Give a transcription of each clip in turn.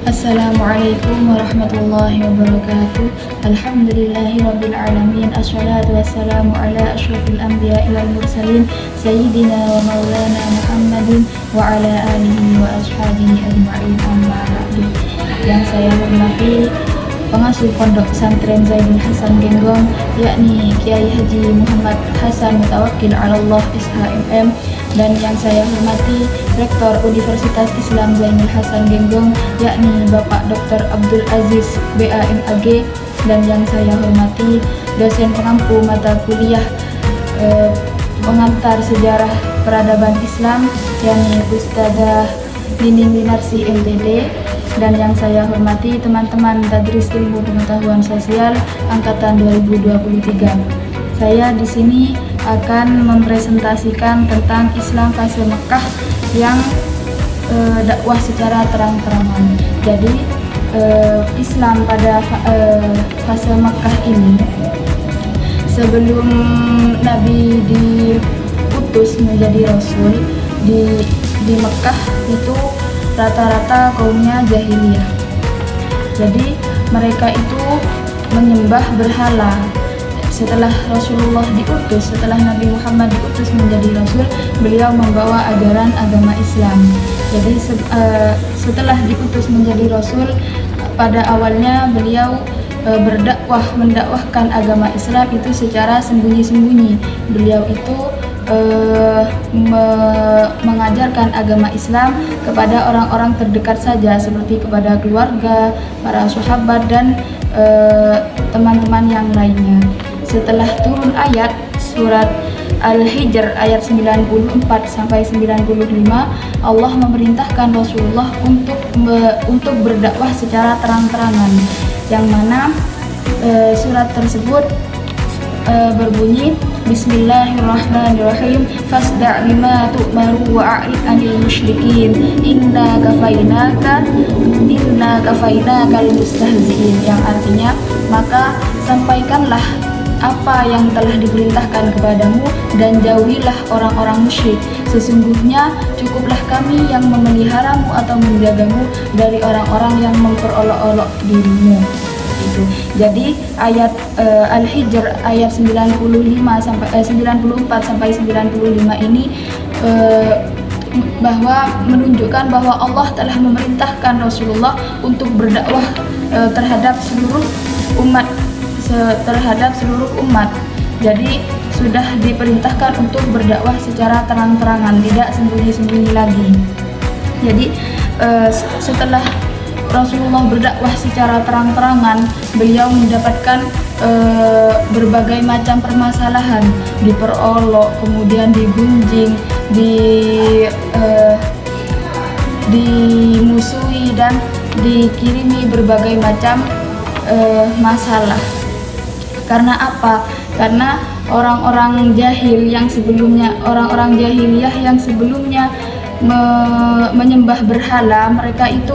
Assalamualaikum warahmatullahi wabarakatuh. Alhamdulillahirabbil alamin. Assalatu wassalamu ala asyrafil anbiya'i wal mursalin sayyidina wa maulana Muhammadin wa ala alihi wa ashabihi ajma'in, amma ba'du. Yang saya hormati pengasuh Pondok Pesantren Zaidul Hasan Genggong, yakni Kiai Haji Muhammad Hasan Mutawakkil 'alallah SHMM, dan yang saya hormati Rektor Universitas Islam Zainul Hasan Genggong, yakni Bapak Dr. Abdul Aziz BAMAG, dan yang saya hormati dosen pengampu mata kuliah pengantar sejarah peradaban Islam, yakni Ustadzah Nining Winarsi MTD, dan yang saya hormati teman-teman Tadris Ilmu Pengetahuan Sosial angkatan 2023. Saya di sini akan mempresentasikan tentang Islam fase Mekah yang dakwah secara terang-terangan. Jadi Islam pada fase Mekah ini, sebelum Nabi diutus menjadi Rasul di Mekah itu rata-rata kaumnya jahiliyah. Jadi mereka itu menyembah berhala. Setelah Rasulullah diutus, setelah Nabi Muhammad diutus menjadi Rasul, beliau membawa ajaran agama Islam. Jadi setelah diutus menjadi Rasul, pada awalnya beliau mendakwahkan agama Islam itu secara sembunyi-sembunyi. Beliau itu mengajarkan agama Islam kepada orang-orang terdekat saja, seperti kepada keluarga, para sahabat, dan teman-teman yang lainnya. Setelah turun ayat surat Al-Hijr ayat 94 sampai 95, Allah memerintahkan Rasulullah untuk berdakwah secara terang-terangan, yang mana surat tersebut berbunyi, Bismillahirrahmanirrahim, fasda' bima tu'maru wa a'rid 'anil musyrikin inna kafainakal mustahzi'in, yang artinya, maka sampaikanlah apa yang telah diperintahkan kepadamu dan jauhilah orang-orang musyrik. Sesungguhnya cukuplah kami yang memeliharamu atau menjagamu dari orang-orang yang memperolok-olok dirimu. Jadi ayat Al-Hijr ayat 94 sampai 95 ini menunjukkan bahwa Allah telah memerintahkan Rasulullah untuk berdakwah terhadap seluruh umat. Jadi sudah diperintahkan untuk berdakwah secara terang-terangan, tidak sembunyi-sembunyi lagi. Jadi setelah Rasulullah berdakwah secara terang-terangan, beliau mendapatkan berbagai macam permasalahan, diperolok, kemudian digunjing, dimusuhi, dan dikirimi berbagai macam masalah. Karena apa? Karena orang-orang jahiliyah yang sebelumnya menyembah berhala, mereka itu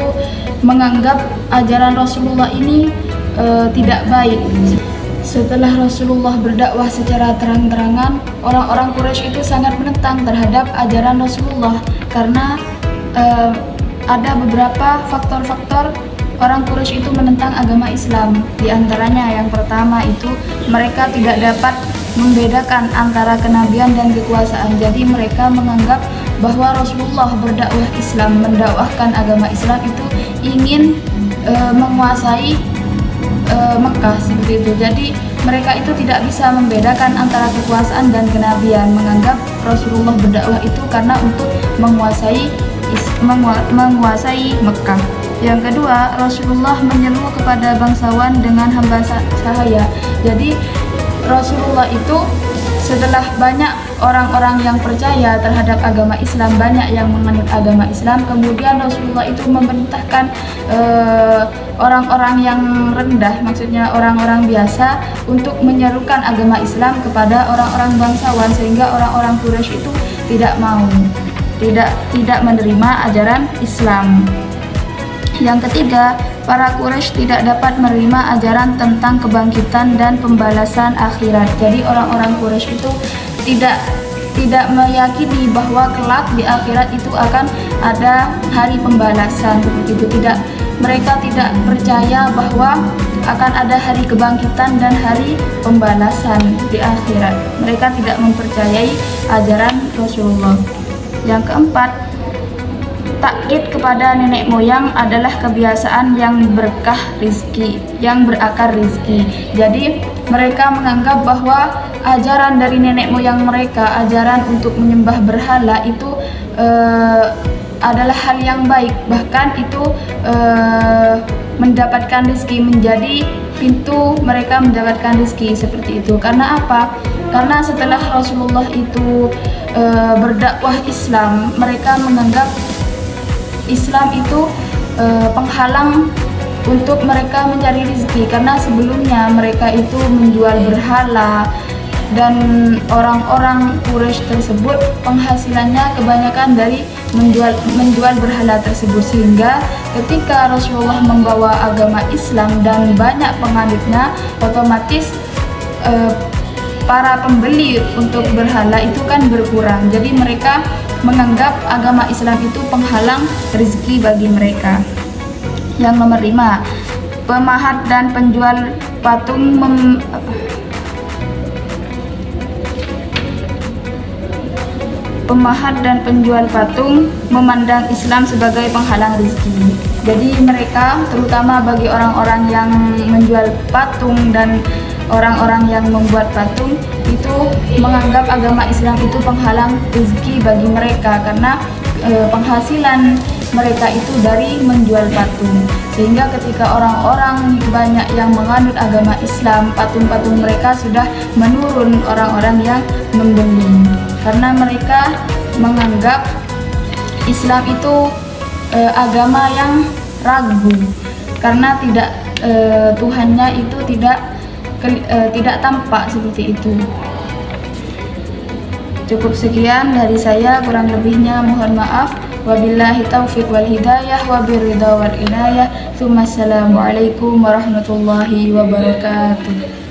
menganggap ajaran Rasulullah ini tidak baik. Setelah Rasulullah berdakwah secara terang-terangan, orang-orang Quraisy itu sangat menentang terhadap ajaran Rasulullah, karena ada beberapa faktor-faktor orang Quraisy itu menentang agama Islam. Di antaranya, yang pertama itu mereka tidak dapat membedakan antara kenabian dan kekuasaan. Jadi mereka menganggap bahwa Rasulullah berdakwah Islam, mendakwahkan agama Islam itu ingin menguasai Mekah, seperti itu. Jadi mereka itu tidak bisa membedakan antara kekuasaan dan kenabian, menganggap Rasulullah berdakwah itu karena untuk menguasai Mekah. Yang kedua, Rasulullah menyeru kepada bangsawan dengan hamba sahaya. Jadi Rasulullah itu setelah banyak orang-orang yang percaya terhadap agama Islam, banyak yang menganut agama Islam, kemudian Rasulullah itu memerintahkan orang-orang yang rendah, maksudnya orang-orang biasa, untuk menyerukan agama Islam kepada orang-orang bangsawan, sehingga orang-orang Quraisy itu tidak menerima ajaran Islam. Yang ketiga, para Quraisy tidak dapat menerima ajaran tentang kebangkitan dan pembalasan akhirat. Jadi orang-orang Quraisy itu tidak meyakini bahwa kelak di akhirat itu akan ada hari pembalasan, begitu. mereka tidak percaya bahwa akan ada hari kebangkitan dan hari pembalasan di akhirat. Mereka tidak mempercayai ajaran Rasulullah. Yang keempat, takkid kepada nenek moyang adalah kebiasaan yang berkah rizki, yang berakar rizki. Jadi mereka menganggap bahwa ajaran dari nenek moyang mereka, ajaran untuk menyembah berhala itu adalah hal yang baik. Bahkan itu mendapatkan rizki, menjadi pintu mereka mendapatkan rizki seperti itu. Karena apa? Karena setelah Rasulullah itu berdakwah Islam, mereka menganggap Islam itu penghalang untuk mereka mencari rezeki, karena sebelumnya mereka itu menjual berhala, dan orang-orang Quraisy tersebut penghasilannya kebanyakan dari menjual berhala tersebut. Sehingga ketika Rasulullah membawa agama Islam dan banyak penganutnya, otomatis para pembeli untuk berhala itu kan berkurang. Jadi mereka menganggap agama Islam itu penghalang rezeki bagi mereka. Yang nomor 5, pemahat dan penjual patung pemahat dan penjual patung memandang Islam sebagai penghalang rezeki. Jadi mereka, terutama bagi orang-orang yang menjual patung dan orang-orang yang membuat patung, itu menganggap agama Islam itu penghalang rezeki bagi mereka, karena penghasilan mereka itu dari menjual patung. Sehingga ketika orang-orang banyak yang menganut agama Islam, patung-patung mereka sudah menurun orang-orang yang membeli, karena mereka menganggap Islam itu agama yang ragu, karena tidak Tuhannya itu tidak tampak seperti itu. Cukup sekian dari saya, kurang lebihnya mohon maaf. Wabillahi taufiq wal hidayah wa birridha wal inayah. Assalamualaikum warahmatullahi wabarakatuh.